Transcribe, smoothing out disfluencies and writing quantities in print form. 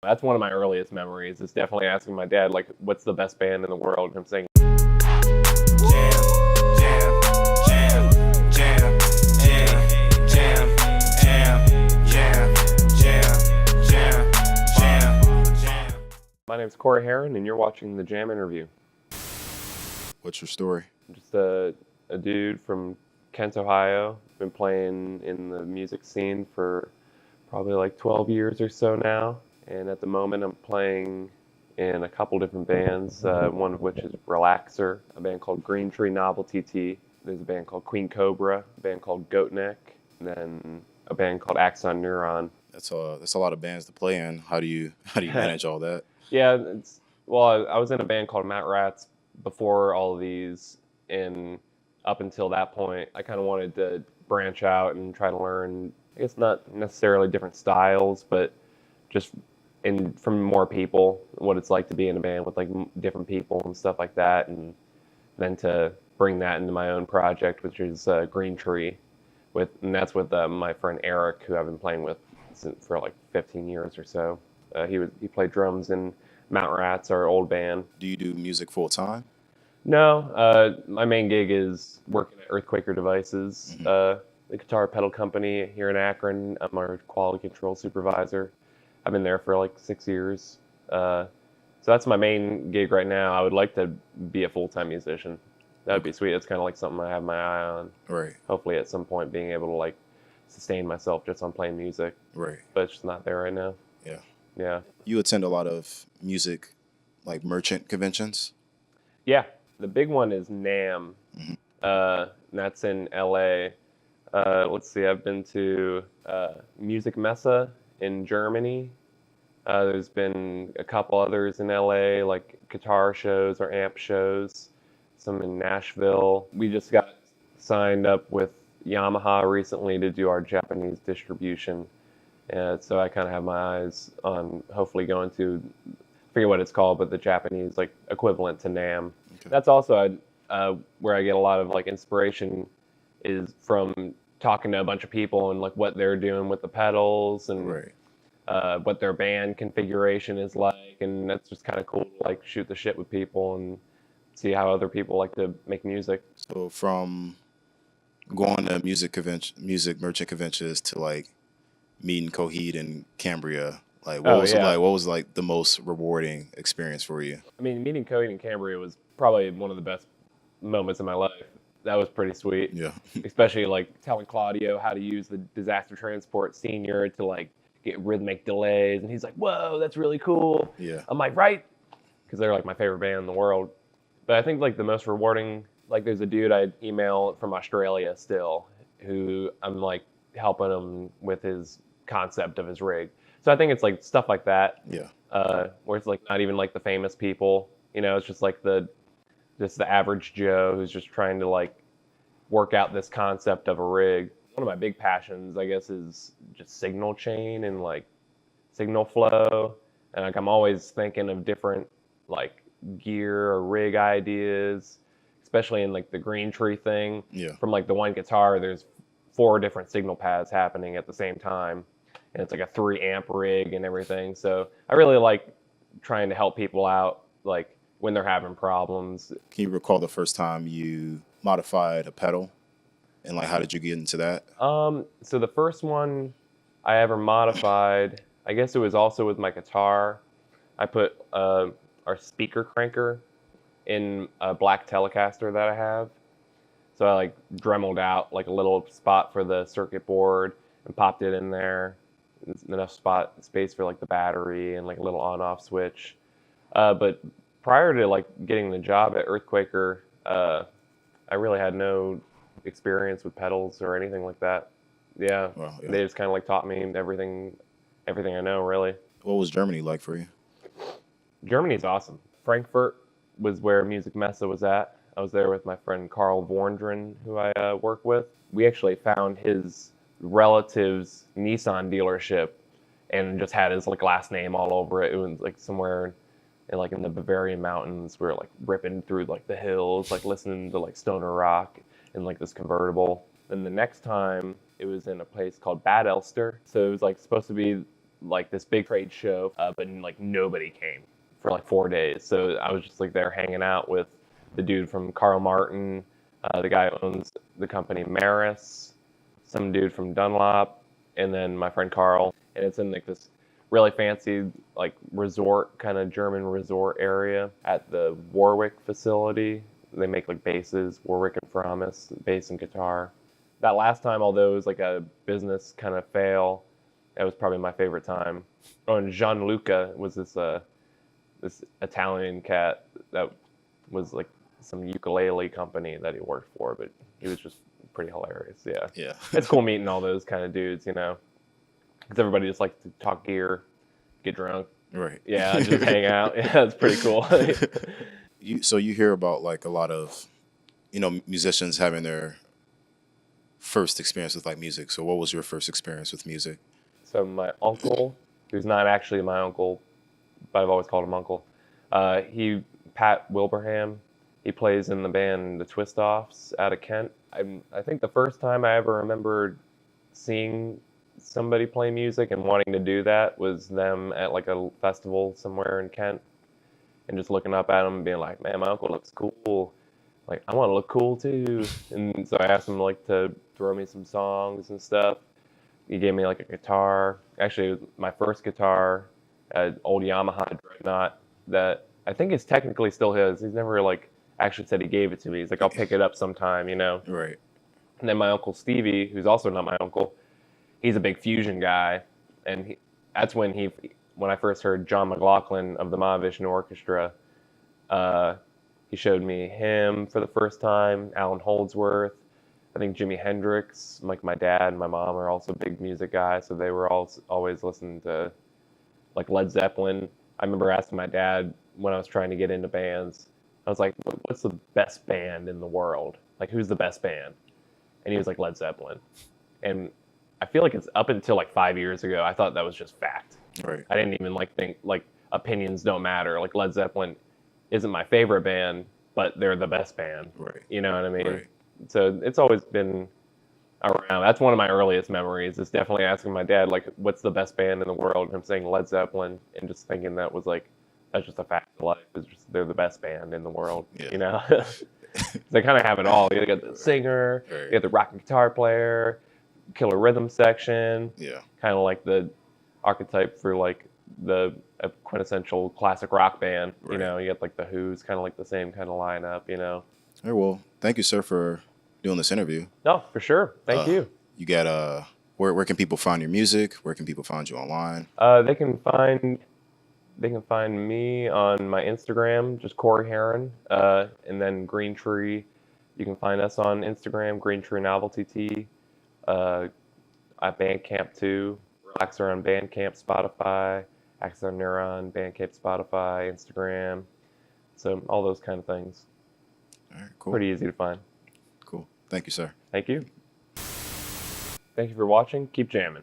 That's one of my earliest memories. Is definitely asking my dad, like, what's the best band in the world? And him saying, Jam, jam, jam, jam, jam, jam, jam, jam, jam, jam, jam. my name's Corey Haren, and you're watching the Jam Interview. What's your story? I'm just a dude from Kent, Ohio. Been playing in the music scene for probably like 12 years or so now. And at the moment, I'm playing in a couple different bands, one of which is Relaxer, a band called Green Tree Novelty Tea. There's a band called Queen Cobra, a band called Goatneck, and then a band called Axon Neuron. That's a lot of bands to play in. How do you manage all that? Yeah, well, I was in a band called Matt Rats before all of these, and up until that point, I kind of wanted to branch out and try to learn, I guess not necessarily different styles, but just from more people, what it's like to be in a band with like different people and stuff like that, and then to bring that into my own project, which is Green Tree, and that's with my friend Eric, who I've been playing with for like 15 years or so. He played drums in Mount Rats, our old band. Do you do music full time? No, my main gig is working at Earthquaker Devices, the guitar pedal company here in Akron. I'm our quality control supervisor. I've been there for like 6 years. So that's my main gig right now. I would like to be a full-time musician. That would be sweet. It's kind of like something I have my eye on. Right. Hopefully at some point being able to like sustain myself just on playing music. Right. But it's just not there right now. Yeah. Yeah. You attend a lot of music, like merchant conventions? Yeah. The big one is NAMM. And that's in LA. Let's see, I've been to Musica in Germany. There's been a couple others in LA, like guitar shows or amp shows, some in Nashville. We just got signed up with Yamaha recently to do our Japanese distribution. And so I kind of have my eyes on hopefully going to, I forget what it's called, but the Japanese like equivalent to NAMM. Okay. That's also where I get a lot of like inspiration is from talking to a bunch of people and like what they're doing with the pedals and Right. what their band configuration is like, and that's just kind of cool to like shoot the shit with people and see how other people like to make music. So from going to music merchant conventions to like meeting Coheed and Cambria, like Oh, yeah. what was like the most rewarding experience for you? I mean, meeting Cody and Cambria was probably one of the best moments of my life. That was pretty sweet. Yeah. Especially like telling Claudio how to use the Disaster Transport Senior to like get rhythmic delays, and he's like, "Whoa, that's really cool." Yeah. I'm like, "Right," because they're like my favorite band in the world. But I think like the most rewarding, like there's a dude I email from Australia still, who I'm like helping him with his concept of his rig. So I think it's like stuff like that, Yeah. where it's like not even like the famous people, it's just like the average Joe who's just trying to like work out this concept of a rig. One of my big passions, I guess, is just signal chain and like signal flow. And like I'm always thinking of different like gear or rig ideas, especially in like the Green Tree thing. Yeah. From like the one guitar, there's 4 different signal paths happening at the same time. And it's like a 3 amp rig and everything. So I really like trying to help people out, like when they're having problems. Can you recall the first time you modified a pedal? And like how did you get into that? So the first one I ever modified, I guess it was also with my guitar. I put our speaker cranker in a black Telecaster that I have. So I like dremeled out like a little spot for the circuit board and popped it in there. Enough space for like the battery and like a little on-off switch. But prior to like getting the job at Earthquaker, I really had no experience with pedals or anything like that. Yeah, Well, yeah. They just kind of like taught me everything I know really. What was Germany like for you? Germany's awesome. Frankfurt was where Music Messe was at. I was there with my friend Carl Vorndren, who I work with. We actually found his relative's Nissan dealership and just had his like last name all over it. It was like somewhere in the Bavarian mountains. We were like ripping through like the hills, like listening to like stoner rock in like this convertible. Then the next time it was in a place called Bad Elster. So it was like supposed to be like this big trade show, but like nobody came for like 4 days. So I was just like there hanging out with the dude from Carl Martin, the guy who owns the company Maris, some dude from Dunlop, and then my friend Carl. And it's in like this really fancy like resort, kind of German resort area at the Warwick facility. They make like basses, Warwick and Framus, bass and guitar. That last time, although it was like a business kind of fail, that was probably my favorite time. Oh, and Gianluca was this Italian cat that was like some ukulele company that he worked for, but he was just pretty hilarious. Yeah. Yeah. It's cool meeting all those kind of dudes, you know, because everybody just likes to talk gear, get drunk. Right. Yeah, just hang out. Yeah, it's pretty cool. So you hear about like a lot of, musicians having their first experience with like music. So what was your first experience with music? So my uncle, who's not actually my uncle, but I've always called him uncle, Pat Wilbraham, he plays in the band The Twist Offs out of Kent. I think the first time I ever remembered seeing somebody play music and wanting to do that was them at like a festival somewhere in Kent, and just looking up at him and being like, man, my uncle looks cool. Like, I want to look cool too. And so I asked him like to throw me some songs and stuff. He gave me like a guitar. Actually, it was my first guitar, an old Yamaha Dreadnought that I think is technically still his. He's never like actually said he gave it to me. He's like, I'll pick it up sometime, you know? Right. And then my uncle Stevie, who's also not my uncle, he's a big fusion guy. And that's when I first heard John McLaughlin of the Mahavishnu Orchestra, he showed me him for the first time, Alan Holdsworth. I think Jimi Hendrix, like my dad and my mom are also big music guys, so they were always listening to like Led Zeppelin. I remember asking my dad when I was trying to get into bands, I was like, what's the best band in the world? Like, who's the best band? And he was like, Led Zeppelin. And I feel like it's up until like 5 years ago, I thought that was just fact. Right. I didn't even like think like opinions don't matter. Like Led Zeppelin isn't my favorite band, but they're the best band. Right. You know what I mean? Right. So it's always been around. That's one of my earliest memories, is definitely asking my dad, like, what's the best band in the world? And him saying Led Zeppelin, and just thinking that was like, that's just a fact of life. It's just, they're the best band in the world. Yeah. You know? They kind of have it all. You got the singer, Right. you got the rock and guitar player, killer rhythm section. Yeah. Kind of like the archetype for like a quintessential classic rock band. Right. You know, you got like the Who's kind of like the same kind of lineup, you know? All right, well, thank you, sir, for doing this interview. No, for sure. Thank you. You got where can people find your music? Where can people find you online? They can find me on my Instagram, just Corey Haren, and then Green Tree. You can find us on Instagram, Green Tree Novelty Tea. At Bandcamp too. Relax are on Bandcamp, Spotify. Access on Neuron, Bandcamp, Spotify, Instagram. So all those kind of things. All right, cool. Pretty easy to find. Cool. Thank you, sir. Thank you. Thank you for watching. Keep jamming.